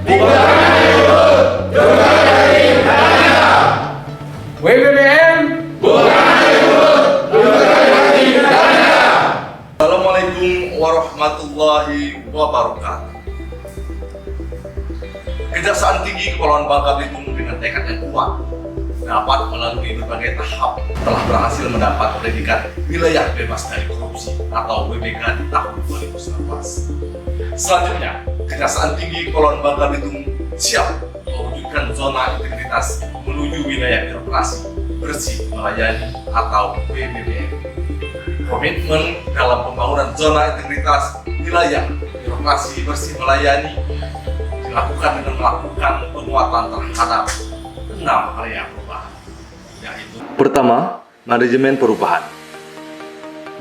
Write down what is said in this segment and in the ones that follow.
WBBM Assalamualaikum warahmatullahi wabarakatuh. Kejaksaan Tinggi Kepulauan Bangka Belitung dengan tekad yang kuat dapat melalui berbagai tahap telah berhasil mendapat predikat wilayah bebas dari korupsi atau WBK di tahun 2019. Selanjutnya, Kejaksaan Tinggi Kepulauan Bangka Belitung siap mewujudkan zona integritas menuju wilayah birokrasi bersih melayani atau WBBM. Komitmen dalam pembangunan zona integritas wilayah birokrasi bersih melayani dilakukan dengan melakukan penguatan terhadap 6 area perubahan, yaitu: pertama, manajemen perubahan.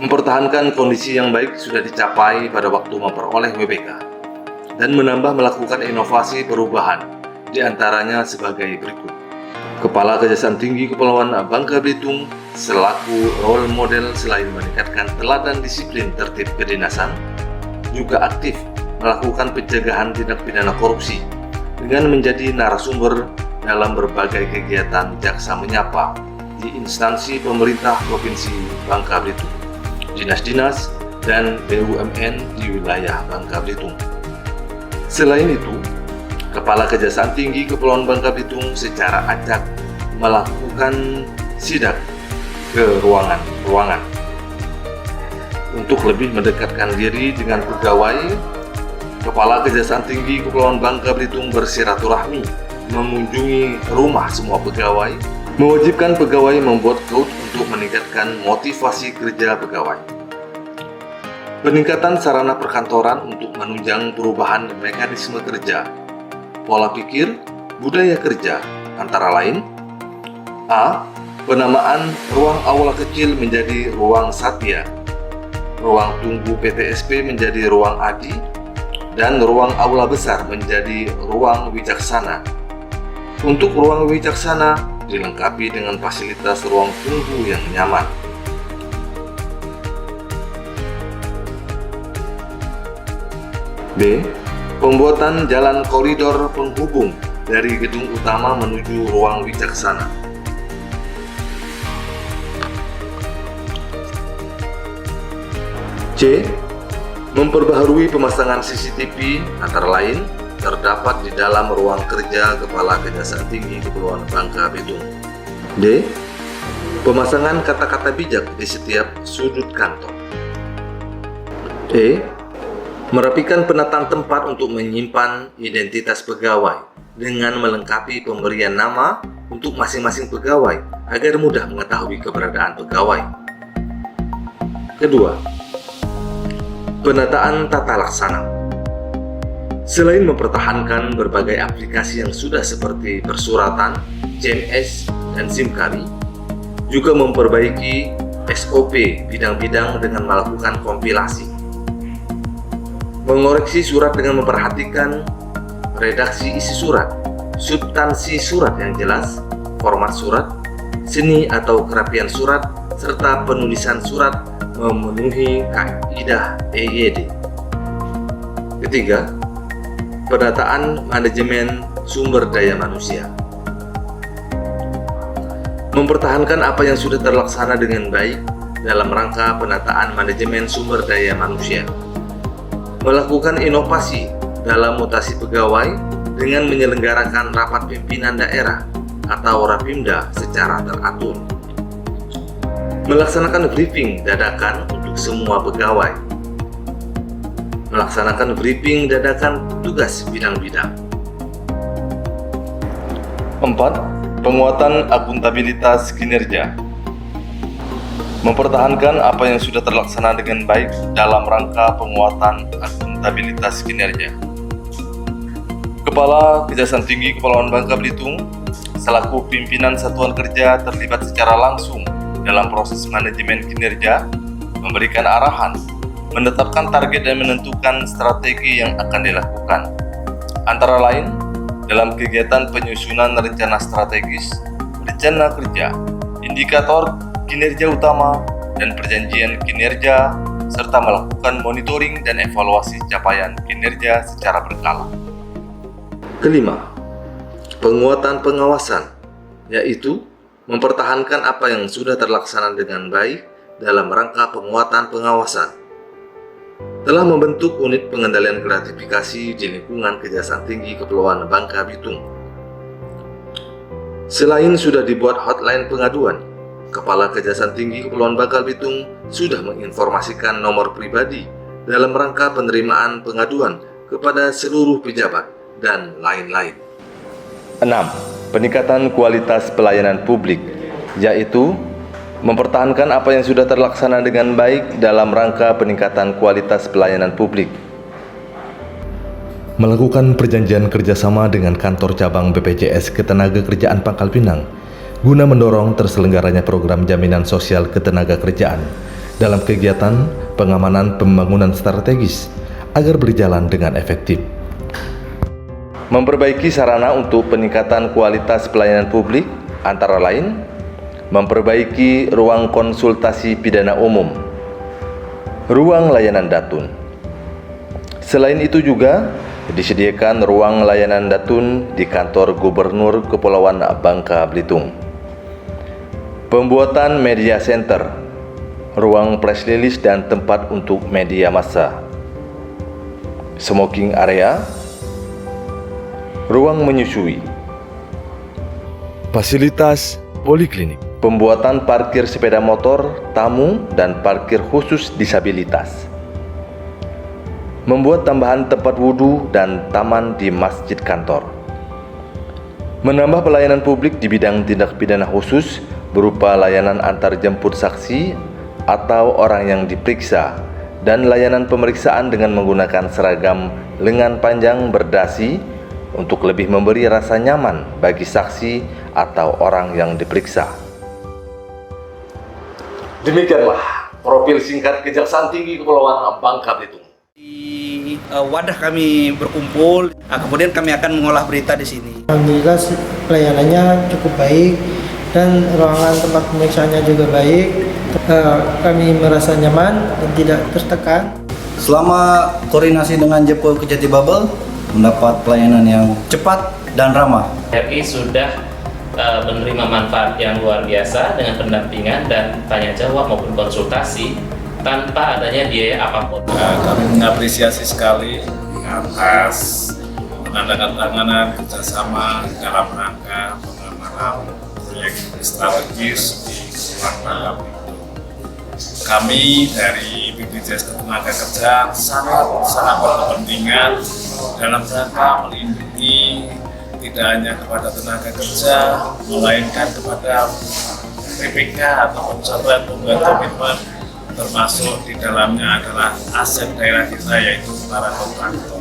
Mempertahankan kondisi yang baik sudah dicapai pada waktu memperoleh WBK dan menambah melakukan inovasi perubahan, diantaranya sebagai berikut. Kepala Kejaksaan Tinggi Kepulauan Bangka Belitung selaku role model selain meningkatkan teladan disiplin tertib kedinasan, juga aktif melakukan pencegahan tindak pidana korupsi dengan menjadi narasumber dalam berbagai kegiatan Jaksa Menyapa di instansi pemerintah Provinsi Bangka Belitung, dinas-dinas, dan BUMN di wilayah Bangka Belitung. Selain itu, Kepala Kejaksaan Tinggi Kepulauan Bangka Belitung secara acak melakukan sidak ke ruangan-ruangan untuk lebih mendekatkan diri dengan pegawai. Kepala Kejaksaan Tinggi Kepulauan Bangka Belitung bersilaturahmi mengunjungi rumah semua pegawai, mewajibkan pegawai membuat code untuk meningkatkan motivasi kerja pegawai. Peningkatan sarana perkantoran untuk menunjang perubahan mekanisme kerja, pola pikir, budaya kerja, antara lain: A. Penamaan ruang aula kecil menjadi ruang satya, ruang tunggu PTSP menjadi ruang adi, dan ruang aula besar menjadi ruang wicaksana. Untuk ruang wicaksana dilengkapi dengan fasilitas ruang tunggu yang nyaman. B. Pembuatan jalan koridor penghubung dari gedung utama menuju ruang wicaksana. C. Memperbaharui pemasangan CCTV, antara lain terdapat di dalam ruang kerja Kepala Kejaksaan Tinggi Kepulauan Bangka Belitung. D. Pemasangan kata-kata bijak di setiap sudut kantor. E. Merapikan penataan tempat untuk menyimpan identitas pegawai dengan melengkapi pemberian nama untuk masing-masing pegawai agar mudah mengetahui keberadaan pegawai. Kedua, penataan tata laksana. Selain mempertahankan berbagai aplikasi yang sudah seperti persuratan, CMS, dan SIMKARI, juga memperbaiki SOP bidang-bidang dengan melakukan kompilasi, mengoreksi surat dengan memperhatikan redaksi isi surat, substansi surat yang jelas, format surat, seni atau kerapian surat, serta penulisan surat memenuhi kaidah EYD. Ketiga, penataan manajemen sumber daya manusia. Mempertahankan apa yang sudah terlaksana dengan baik dalam rangka penataan manajemen sumber daya manusia. Melakukan inovasi dalam mutasi pegawai dengan menyelenggarakan rapat pimpinan daerah atau Rapimda secara teratur. Melaksanakan briefing dadakan untuk semua pegawai. Melaksanakan briefing dadakan tugas bidang-bidang. 4. Penguatan akuntabilitas kinerja. Mempertahankan apa yang sudah terlaksana dengan baik dalam rangka penguatan akuntabilitas kinerja. Kepala Kejaksaan Tinggi Kepulauan Bangka Belitung selaku pimpinan satuan kerja terlibat secara langsung dalam proses manajemen kinerja, memberikan arahan, menetapkan target dan menentukan strategi yang akan dilakukan. Antara lain, dalam kegiatan penyusunan rencana strategis, rencana kerja, indikator kinerja utama, dan perjanjian kinerja, serta melakukan monitoring dan evaluasi capaian kinerja secara berkala. Kelima, penguatan pengawasan, yaitu mempertahankan apa yang sudah terlaksana dengan baik dalam rangka penguatan pengawasan. Telah membentuk unit pengendalian gratifikasi di lingkungan Kejaksaan Tinggi Kepulauan Bangka Belitung. Selain sudah dibuat hotline pengaduan, Kepala Kejaksaan Tinggi Kepulauan Bangka Belitung sudah menginformasikan nomor pribadi dalam rangka penerimaan pengaduan kepada seluruh pejabat dan lain-lain. 6. Peningkatan kualitas pelayanan publik, yaitu mempertahankan apa yang sudah terlaksana dengan baik dalam rangka peningkatan kualitas pelayanan publik. Melakukan perjanjian kerjasama dengan kantor cabang BPJS Ketenagakerjaan Pangkal Pinang guna mendorong terselenggaranya program jaminan sosial ketenagakerjaan dalam kegiatan pengamanan pembangunan strategis agar berjalan dengan efektif. Memperbaiki sarana untuk peningkatan kualitas pelayanan publik antara lain memperbaiki ruang konsultasi pidana umum, ruang layanan datun. Selain itu juga disediakan ruang layanan datun di kantor Gubernur Kepulauan Bangka Belitung. Pembuatan media center, ruang press release dan tempat untuk media massa. Smoking area, ruang menyusui. Fasilitas poliklinik. Pembuatan parkir sepeda motor, tamu, dan parkir khusus disabilitas. Membuat tambahan tempat wudhu dan taman di masjid kantor. Menambah pelayanan publik di bidang tindak pidana khusus berupa layanan antar jemput saksi atau orang yang diperiksa dan layanan pemeriksaan dengan menggunakan seragam lengan panjang berdasi untuk lebih memberi rasa nyaman bagi saksi atau orang yang diperiksa. Demikianlah profil singkat Kejaksaan Tinggi Kepulauan Bangka Belitung. Di wadah kami berkumpul, kemudian kami akan mengolah berita di sini. Alhamdulillah pelayanannya cukup baik dan ruangan tempat pemeriksaannya juga baik. Kami merasa nyaman dan tidak tertekan. Selama koordinasi dengan Jepol Kejati Babel, mendapat pelayanan yang cepat dan ramah. RI sudah menerima manfaat yang luar biasa dengan pendampingan dan tanya jawab maupun konsultasi tanpa adanya biaya apapun. Kami mengapresiasi sekali atas penandatanganan kerjasama dalam rangka pengamanan proyek strategis di Kepulauan Bangka Belitung. Kami dari BPJS Ketenagakerjaan sangat berkepentingan dalam rangka melindungi tidak hanya kepada tenaga kerja, melainkan kepada PPK atau sahabat pembuat komitmen, termasuk di dalamnya adalah aset daerah kita yaitu para kontraktor.